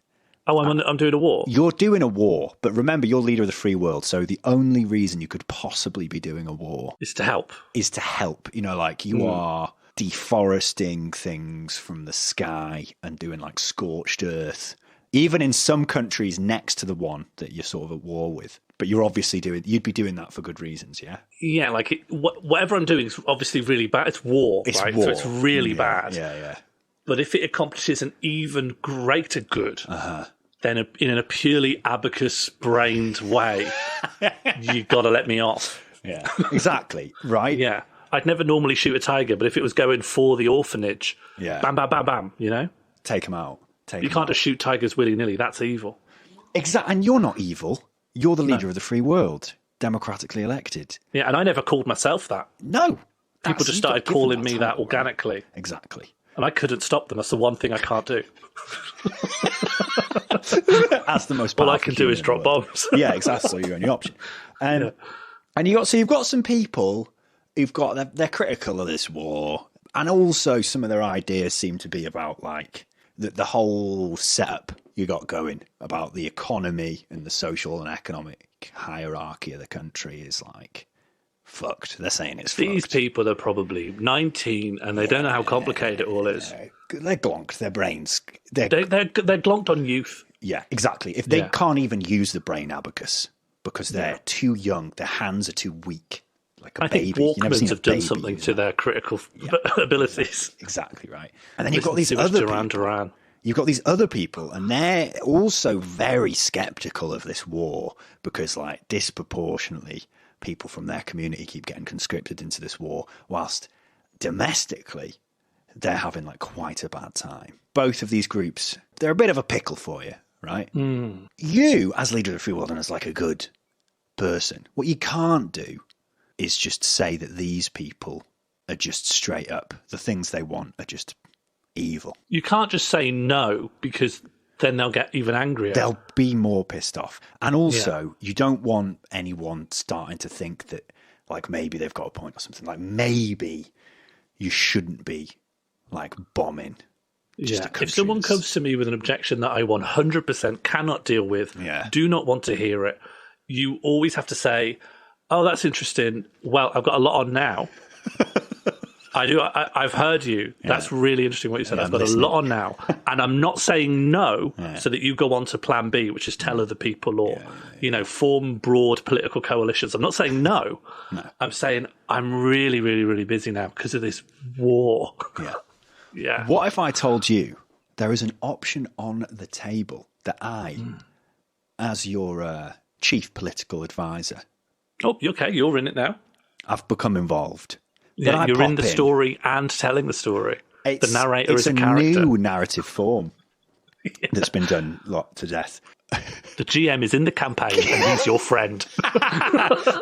Oh, I'm doing a war? You're doing a war, but remember, you're leader of the free world, so the only reason you could possibly be doing a war is to help. You know, like you are deforesting things from the sky and doing like scorched earth, even in some countries next to the one that you're sort of at war with. But you'd be doing that for good reasons, yeah? Yeah, like whatever I'm doing is obviously really bad. It's war, right? War. So it's really bad. Yeah. But if it accomplishes an even greater good, then in a purely abacus-brained way, you got to let me off. Yeah, exactly, right? Yeah. I'd never normally shoot a tiger, but if it was going for the orphanage, bam, bam, bam, bam, you know? Take them out. You can't just shoot tigers willy-nilly. That's evil. Exactly, and you're not evil. You're the leader of the free world, democratically elected. Yeah, and I never called myself that. No. People just started calling me that organically. Right? Exactly. And I couldn't stop them. That's the one thing I can't do. That's the most powerful. All I can do is drop bombs. Yeah, exactly. So your only option. And you've got some people who've got they're critical of this war, and also some of their ideas seem to be about like the whole setup you got going about the economy and the social and economic hierarchy of the country is like fucked. They're saying it's These fucked. people are probably 19 and they don't know how complicated it all is. They're glonked. Their brains. They're glonked on youth. Yeah, exactly. If they can't even use the brain abacus because they're too young, their hands are too weak. Like a baby. I think Walkmans have done something to their critical abilities. Exactly right. And then you've got these other people. You've got these other people, and they're also very skeptical of this war because, like, disproportionately, people from their community keep getting conscripted into this war, whilst domestically, they're having, like, quite a bad time. Both of these groups, they're a bit of a pickle for you, right? Mm. You, as leader of the free world and as, like, a good person, what you can't do is just say that these people are just straight up. The things they want are just evil. You can't just say no because then they'll get even angrier. They'll be more pissed off. And also, you don't want anyone starting to think that, like, maybe they've got a point or something. Like, maybe you shouldn't be, like, bombing. If someone comes to me with an objection that I 100% cannot deal with, do not want to hear it, you always have to say, oh, that's interesting. Well, I've got a lot on now. I've heard you. Yeah. That's really interesting what you said. I've got a lot on now. And I'm not saying no so that you go on to plan B, which is tell other people or, form broad political coalitions. I'm not saying no. I'm saying I'm really, really, really busy now because of this war. Yeah. What if I told you there is an option on the table that I, as your chief political advisor... Oh, okay, you're in it now. I've become involved. Yeah, you're in the story and telling the story. The narrator it's is a character. new narrative form that's been done to death. The GM is in the campaign and he's your friend.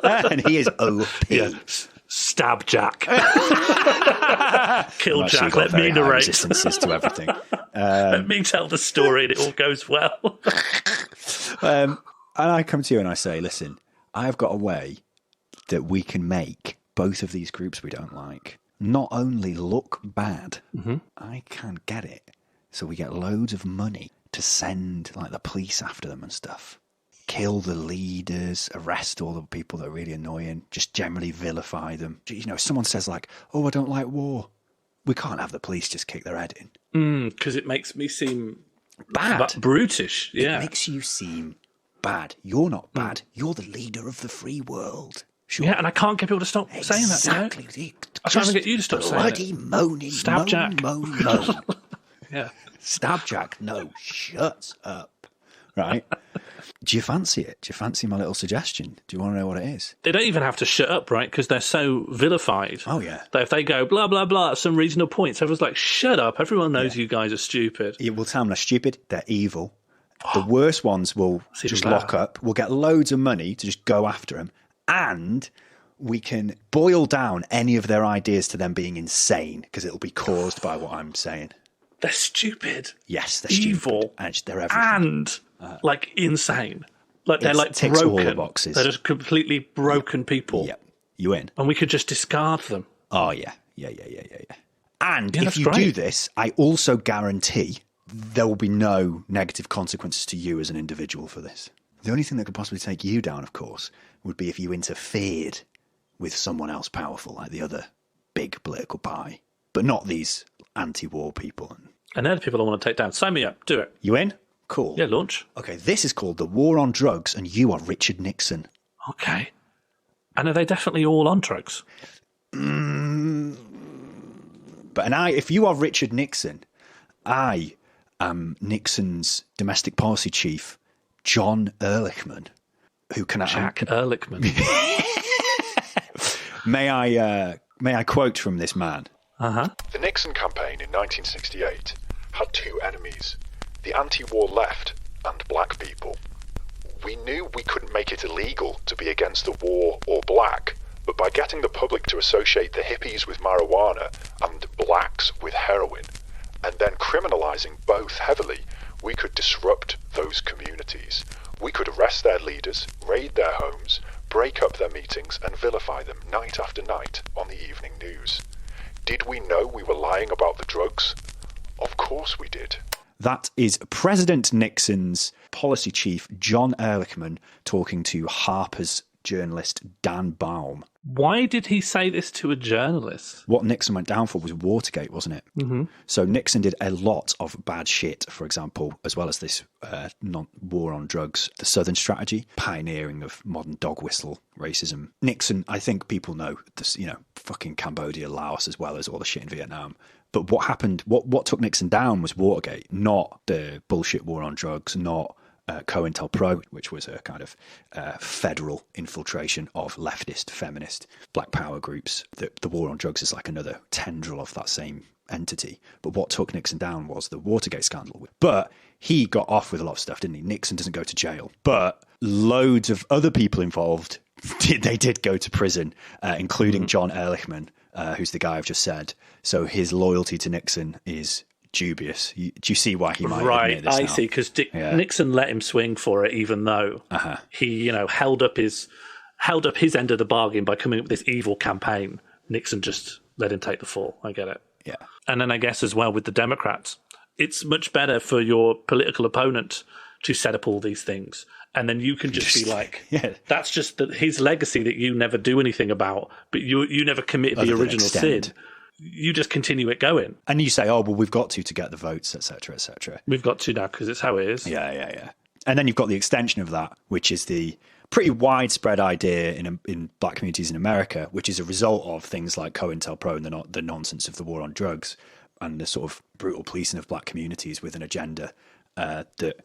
And he is OP. Yeah. Stab Jack. Kill I've actually Jack. got Let very me high narrate. resistances to everything. Let me tell the story and it all goes well. And I come to you and I say, listen, I've got a way that we can make both of these groups we don't like not only look bad, I can get it. So we get loads of money to send like the police after them and stuff. Kill the leaders, arrest all the people that are really annoying, just generally vilify them. You know, someone says like, oh, I don't like war. We can't have the police just kick their head in. Because it makes me seem Bad. brutish. Yeah. It makes you seem bad. You're not bad. You're the leader of the free world. Sure. Yeah, and I can't get people to stop saying that. Exactly. You know? I can't even get you to stop saying bloody it. moaning. Stab moan, Jack. Moan, moan. Yeah. Stab Jack. No, shut up. Right? Do you fancy it? Do you fancy my little suggestion? Do you want to know what it is? They don't even have to shut up, right? Because they're so vilified. Oh, yeah. That if they go blah, blah, blah at some reasonable points, everyone's like, shut up. Everyone knows you guys are stupid. It will tell them they're stupid. They're evil. The worst ones will It's even just better. lock up. We'll get loads of money to just go after them. And we can boil down any of their ideas to them being insane because it'll be caused by what I'm saying. They're stupid. Yes, they're Evil. stupid. And they're everything. And like insane. Like they're It like ticks all the broken. boxes. They're just completely broken people. Yep. You in? And we could just discard them. Oh, yeah. Yeah. And Yeah, if that's you great. do this, I also guarantee there will be no negative consequences to you as an individual for this. The only thing that could possibly take you down, of course, would be if you interfered with someone else powerful, like the other big political party, but not these anti-war people. And they're the people I want to take down. Sign me up. Do it. You in? Cool. Yeah, launch. Okay, this is called The War on Drugs, and you are Richard Nixon. Okay. And are they definitely all on drugs? But if you are Richard Nixon, I am Nixon's domestic policy chief, John Ehrlichman, who can Jack Ehrlichman. May I quote from this man? The Nixon campaign in 1968 had two enemies, the anti-war left and black people. We knew we couldn't make it illegal to be against the war or black, but by getting the public to associate the hippies with marijuana and blacks with heroin, and then criminalising both heavily, we could disrupt those communities. We could arrest their leaders, raid their homes, break up their meetings and vilify them night after night on the evening news. Did we know we were lying about the drugs? Of course we did. That is President Nixon's policy chief, John Ehrlichman, talking to Harper's journalist Dan Baum. Why did he say this to a journalist? What Nixon went down for was Watergate, wasn't it? Mm-hmm. So Nixon did a lot of bad shit, for example, as well as this war on drugs, the Southern strategy, pioneering of modern dog whistle racism. Nixon, I think people know this, fucking Cambodia, Laos, as well as all the shit in Vietnam. But what happened, what took Nixon down was Watergate, not the bullshit war on drugs, not COINTELPRO, which was a kind of federal infiltration of leftist, feminist, black power groups. The war on drugs is like another tendril of that same entity. But what took Nixon down was the Watergate scandal. But he got off with a lot of stuff, didn't he? Nixon doesn't go to jail. But loads of other people involved, they did go to prison, including John Ehrlichman, who's the guy I've just said. So his loyalty to Nixon is dubious. Do you see why he might admit this I now? see, because Nixon let him swing for it, even though he, held up his end of the bargain by coming up with this evil campaign. Nixon just let him take the fall. I get it. Yeah. And then I guess as well with the Democrats, it's much better for your political opponent to set up all these things. And then you can just be like, that's just his legacy that you never do anything about, but you never commit the original sin. You just continue it going. And you say, oh, well, we've got to get the votes, etc., etc. We've got to now because it's how it is. Yeah. And then you've got the extension of that, which is the pretty widespread idea in black communities in America, which is a result of things like COINTELPRO and the nonsense of the war on drugs and the sort of brutal policing of black communities with an agenda that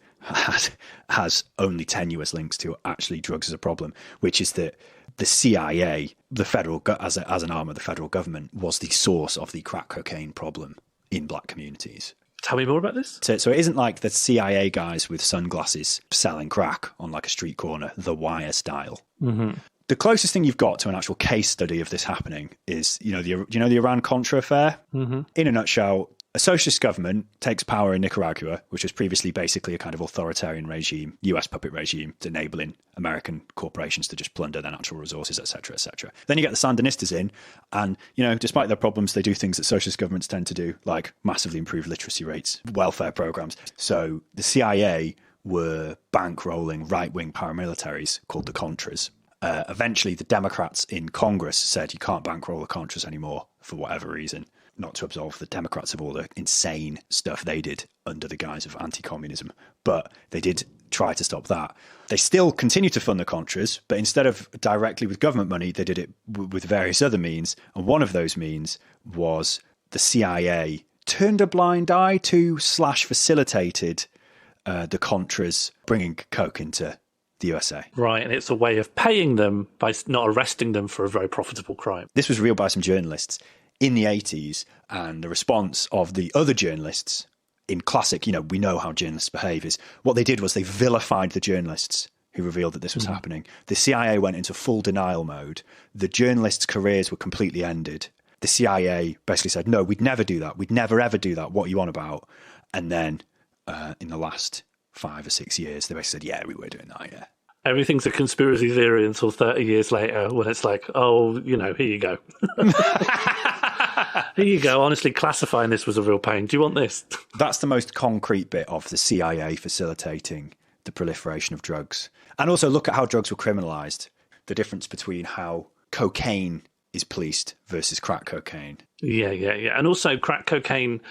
has only tenuous links to actually drugs as a problem, which is that the CIA, the federal as an arm of the federal government, was the source of the crack cocaine problem in black communities. Tell me more about this. So it isn't like the CIA guys with sunglasses selling crack on like a street corner, The Wire style. Mm-hmm. The closest thing you've got to an actual case study of this happening is, the Iran-Contra affair? Mm-hmm. In a nutshell, a socialist government takes power in Nicaragua, which was previously basically a kind of authoritarian regime, US puppet regime, enabling American corporations to just plunder their natural resources, etc., etc. Then you get the Sandinistas in, and, despite their problems, they do things that socialist governments tend to do, like massively improve literacy rates, welfare programs. So the CIA were bankrolling right-wing paramilitaries called the Contras. Eventually, the Democrats in Congress said you can't bankroll the Contras anymore for whatever reason. Not to absolve the Democrats of all the insane stuff they did under the guise of anti-communism, but they did try to stop that. They still continue to fund the Contras, but instead of directly with government money, they did it with various other means. And one of those means was the CIA turned a blind eye to / facilitated the Contras bringing coke into the USA. Right, and it's a way of paying them by not arresting them for a very profitable crime. This was revealed by some journalists in the 80s, and the response of the other journalists in classic, we know how journalists behave, is what they did was they vilified the journalists who revealed that this was happening. The CIA went into full denial mode. The journalists' careers were completely ended. The CIA basically said, no, we'd never do that. We'd never, ever do that. What are you on about? And then in the last 5 or 6 years, they basically said, yeah, we were doing that, yeah. Everything's a conspiracy theory until 30 years later when it's like, oh, here you go. Here you go. Honestly, classifying this was a real pain. Do you want this? That's the most concrete bit of the CIA facilitating the proliferation of drugs. And also look at how drugs were criminalized. The difference between how cocaine is policed versus crack cocaine. Yeah. And also crack cocaine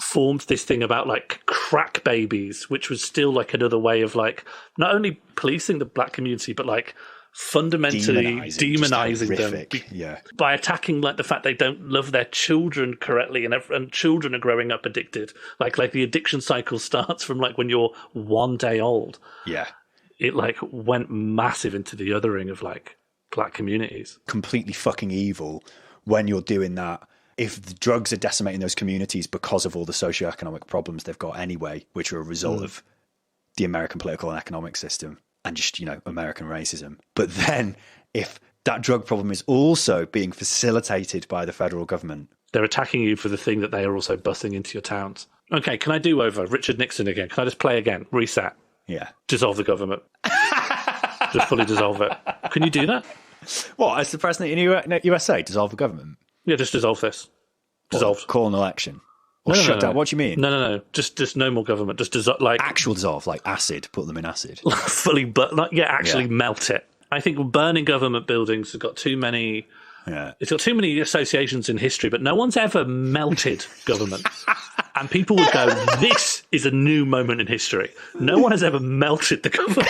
formed this thing about like crack babies, which was still like another way of like not only policing the black community, but like fundamentally demonizing them by attacking like the fact they don't love their children correctly, and children are growing up addicted. Like the addiction cycle starts from like when you're 1 day old. Yeah, it like went massive into the othering of like black communities. Completely fucking evil when you're doing that. If the drugs are decimating those communities because of all the socioeconomic problems they've got anyway, which are a result of the American political and economic system and just, American racism. But then if that drug problem is also being facilitated by the federal government. They're attacking you for the thing that they are also busting into your towns. Okay, can I do over Richard Nixon again? Can I just play again? Reset. Yeah. Dissolve the government. Just fully dissolve it. Can you do that? What, as the president in USA, dissolve the government? Yeah, just dissolve this. Dissolve. Call an election. Or shut down. What do you mean? No. Just no more government. Just dissolve. Like actual dissolve, like acid. Put them in acid. Fully, melt it. I think burning government buildings has got too many. Yeah. It's got too many associations in history, but no one's ever melted government. And people would go, "This is a new moment in history." No one has ever melted the government.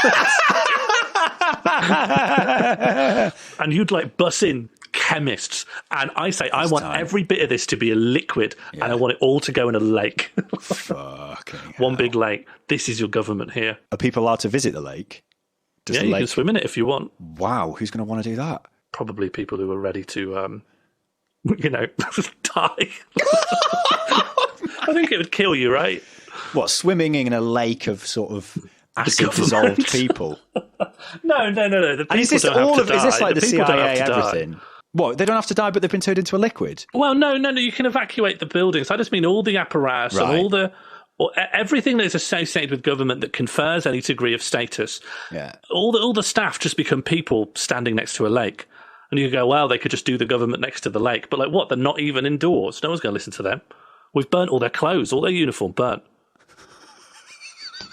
And you'd like bus in chemists, and I say I want every bit of this to be a liquid, and I want it all to go in a lake. Fucking one big lake. This is your government here. Are people allowed to visit the lake? You can swim in it if you want. Wow, who's going to want to do that? Probably people who are ready to die. I think it would kill you, right? What, swimming in a lake of sort of acid dissolved people? No. The people is this don't have to die. Is this like the CIA everything? Die. What, they don't have to die, but they've been turned into a liquid? Well, no, you can evacuate the buildings. I just mean all the apparatus and everything that is associated with government that confers any degree of status. Yeah. All the staff just become people standing next to a lake. And you go, well, they could just do the government next to the lake. But like what? They're not even indoors. No one's going to listen to them. We've burnt all their clothes, all their uniform burnt.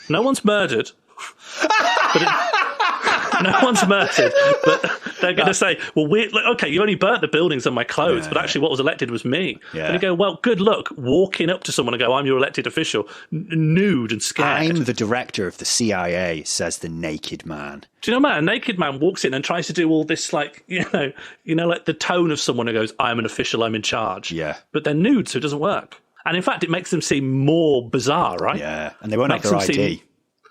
No one's murdered. No one's murdered, but they're going to say, well, okay, you only burnt the buildings and my clothes, but actually what was elected was me. Yeah. And you go, well, good luck walking up to someone and go, I'm your elected official, nude and scared. I'm the director of the CIA, says the naked man. Do you know, man, a naked man walks in and tries to do all this, like, like the tone of someone who goes, I'm an official, I'm in charge. Yeah. But they're nude, so it doesn't work. And in fact, it makes them seem more bizarre, right? Yeah, and they won't have their ID.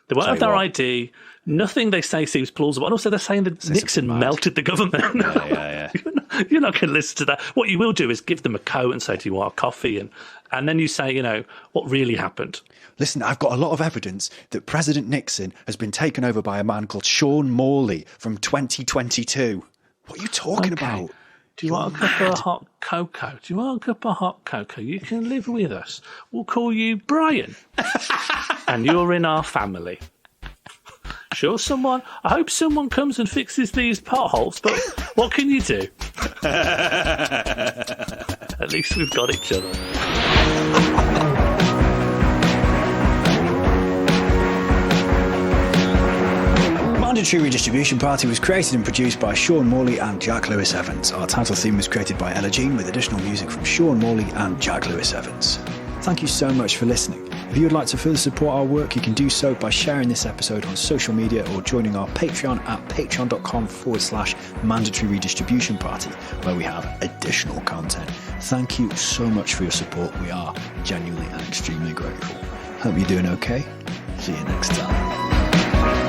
They won't have their ID. Nothing they say seems plausible. And also they're saying that Nixon melted the government. Yeah. You're not going to listen to that. What you will do is give them a coat and say, do you want a coffee? And And then you say, you know, what really happened? Listen, I've got a lot of evidence that President Nixon has been taken over by a man called Sean Morley from 2022. What are you talking about? Do you want a cup of hot cocoa? Do you want a cup of hot cocoa? You can live with us. We'll call you Brian. And you're in our family. Sure, I hope someone comes and fixes these potholes, but what can you do? At least we've got each other. Mandatory Redistribution Party was created and produced by Sean Morley and Jack Lewis Evans. Our title theme was created by Ella Jean with additional music from Sean Morley and Jack Lewis Evans. Thank you so much for listening. If you would like to further support our work, you can do so by sharing this episode on social media or joining our Patreon at patreon.com/mandatory redistribution party, where we have additional content. Thank you so much for your support. We are genuinely and extremely grateful. Hope you're doing okay. See you next time.